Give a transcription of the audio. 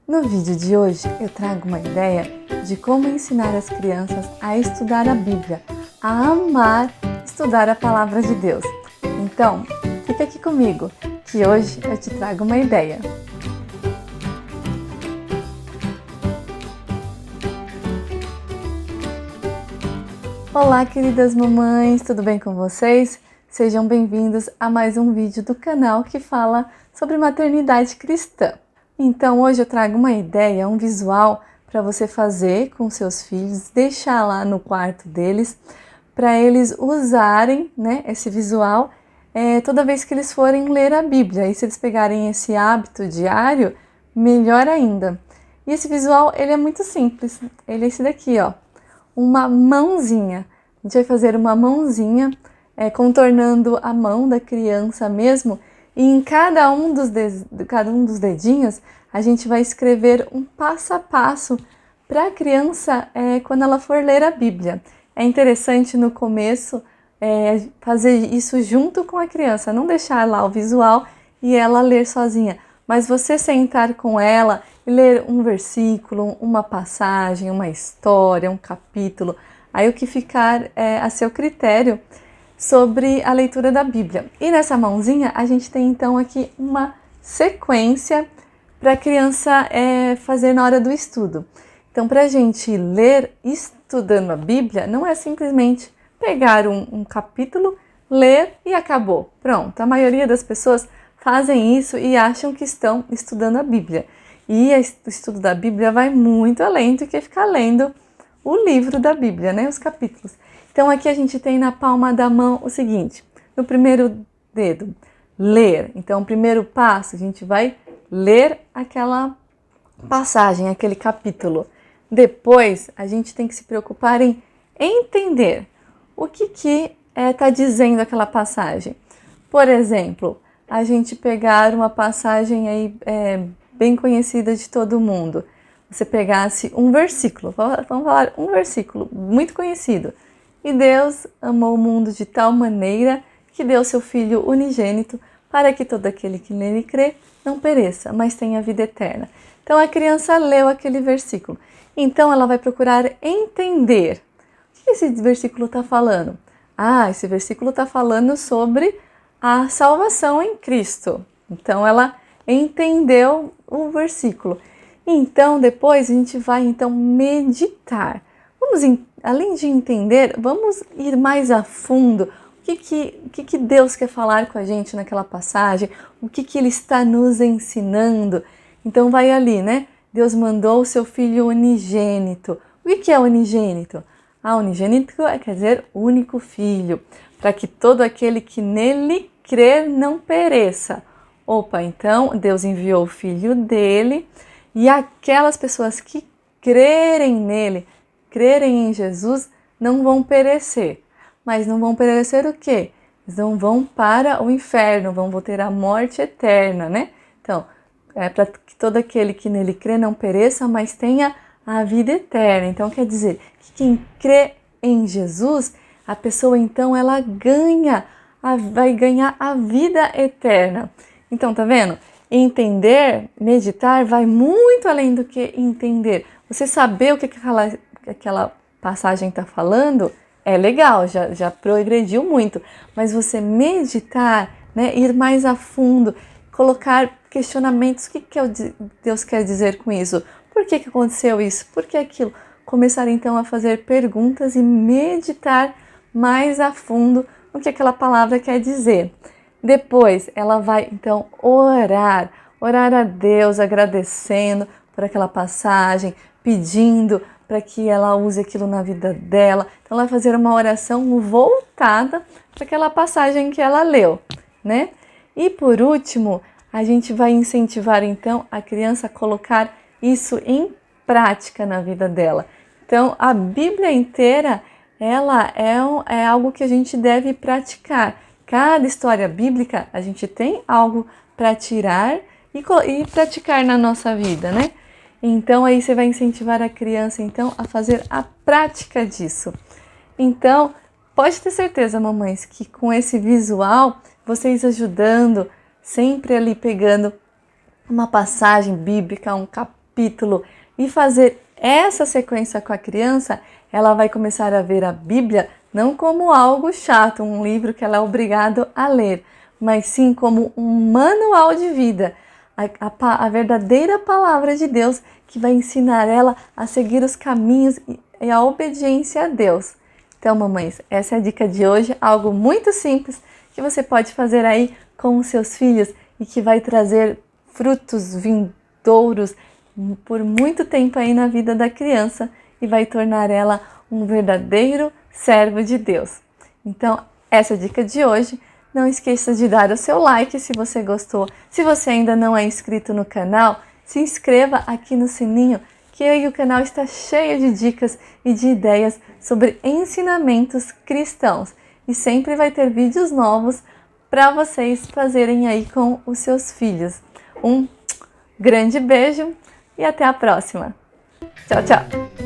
No vídeo de hoje eu trago uma ideia de como ensinar as crianças a estudar a Bíblia, a amar estudar a Palavra de Deus. Então, fica aqui comigo, que hoje eu te trago uma ideia. Olá, queridas mamães, tudo bem com vocês? Sejam bem-vindos a mais um vídeo do canal que fala sobre maternidade cristã. Então, hoje eu trago uma ideia, um visual para você fazer com seus filhos, deixar lá no quarto deles, para eles usarem, né, esse visual toda vez que eles forem ler a Bíblia. E se eles pegarem esse hábito diário, melhor ainda. E esse visual, ele é muito simples, ele é esse daqui, ó, uma mãozinha. A gente vai fazer uma mãozinha, contornando a mão da criança mesmo, e em cada um dos dedinhos a gente vai escrever um passo a passo para a criança quando ela for ler a Bíblia. É interessante no começo fazer isso junto com a criança, não deixar lá o visual e ela ler sozinha, mas você sentar com ela e ler um versículo, uma passagem, uma história, um capítulo, aí o que ficar a seu critério sobre a leitura da Bíblia. E nessa mãozinha a gente tem então aqui uma sequência para a criança fazer na hora do estudo. Então, para a gente ler estudando a Bíblia, não é simplesmente pegar um capítulo, ler e acabou. Pronto, a maioria das pessoas fazem isso e acham que estão estudando a Bíblia. E o estudo da Bíblia vai muito além do que ficar lendo o livro da Bíblia, né? Os capítulos. Então aqui a gente tem na palma da mão o seguinte, no primeiro dedo, ler. Então o primeiro passo, a gente vai ler aquela passagem, aquele capítulo. Depois a gente tem que se preocupar em entender o que está dizendo aquela passagem. Por exemplo, a gente pegar uma passagem aí bem conhecida de todo mundo. Você pegasse um versículo, vamos falar um versículo muito conhecido. E Deus amou o mundo de tal maneira que deu seu Filho unigênito para que todo aquele que nele crê não pereça, mas tenha vida eterna. Então a criança leu aquele versículo. Então ela vai procurar entender. O que esse versículo está falando? Ah, esse versículo está falando sobre a salvação em Cristo. Então ela entendeu o versículo. Então depois a gente vai então meditar. Além de entender, vamos ir mais a fundo. O que Deus quer falar com a gente naquela passagem? O que Ele está nos ensinando? Então vai ali, né? Deus mandou o seu Filho unigênito. O que é unigênito? Unigênito quer dizer único filho, para que todo aquele que nele crer não pereça. Opa, então Deus enviou o Filho dele e aquelas pessoas que crerem nele, crerem em Jesus, não vão perecer. Mas não vão perecer o quê? Eles não vão para o inferno, vão ter a morte eterna, né? Então, para que todo aquele que nele crê não pereça, mas tenha a vida eterna. Então, quer dizer que quem crê em Jesus, a pessoa então ela vai ganhar a vida eterna. Então, tá vendo? Entender, meditar, vai muito além do que entender. Você saber o que aquela passagem está falando é legal, já progrediu muito. Mas você meditar, né, ir mais a fundo, colocar questionamentos, o que Deus quer dizer com isso? Por que aconteceu isso? Por que aquilo? Começar então a fazer perguntas e meditar mais a fundo o que aquela palavra quer dizer. Depois ela vai então orar a Deus, agradecendo por aquela passagem, pedindo para que ela use aquilo na vida dela. Então ela vai fazer uma oração voltada para aquela passagem que ela leu, né? E por último, a gente vai incentivar então a criança a colocar isso em prática na vida dela. Então a Bíblia inteira, ela é algo que a gente deve praticar. Cada história bíblica, a gente tem algo para tirar e praticar na nossa vida, né? Então aí você vai incentivar a criança então a fazer a prática disso. Então, pode ter certeza, mamães, que com esse visual, vocês ajudando, sempre ali pegando uma passagem bíblica, um capítulo e fazer essa sequência com a criança, ela vai começar a ver a Bíblia não como algo chato, um livro que ela é obrigado a ler, mas sim como um manual de vida, a verdadeira palavra de Deus que vai ensinar ela a seguir os caminhos e a obediência a Deus. Então, mamães, essa é a dica de hoje, algo muito simples que você pode fazer aí com os seus filhos e que vai trazer frutos vindouros por muito tempo aí na vida da criança e vai tornar ela um verdadeiro servo de Deus. Então, essa é a dica de hoje. Não esqueça de dar o seu like se você gostou. Se você ainda não é inscrito no canal, se inscreva aqui no sininho, que aí o canal está cheio de dicas e de ideias sobre ensinamentos cristãos. E sempre vai ter vídeos novos para vocês fazerem aí com os seus filhos. Um grande beijo e até a próxima. Tchau, tchau!